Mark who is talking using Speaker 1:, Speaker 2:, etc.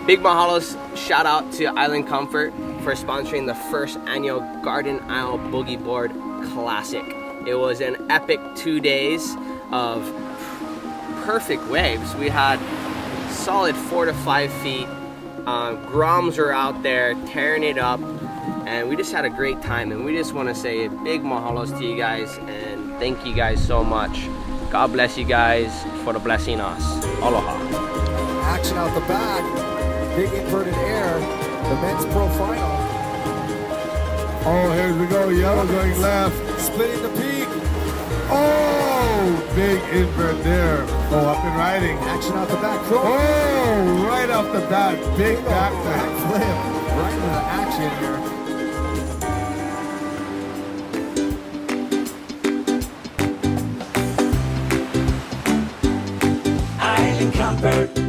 Speaker 1: Big mahalos, shout out to Island Comfort for sponsoring the first annual Garden Isle Boogie Board Classic. It was an epic 2 days of perfect waves. We had solid 4 to 5 feet. Groms were out there tearing it up, and we just had a great time. And we just want to say big mahalos to you guys, and thank you guys so much. God bless you guys for the blessing us. Aloha.
Speaker 2: Action out the back. Big inverted air. The men's pro final.
Speaker 3: Oh, here we go. Yellow going left.
Speaker 2: Splitting the peak.
Speaker 3: Oh, big invert there. Oh, up and riding.
Speaker 2: Action out the back.
Speaker 3: Oh, right off the bat. Big back
Speaker 2: flip. Right into the action here.
Speaker 4: Island Comfort.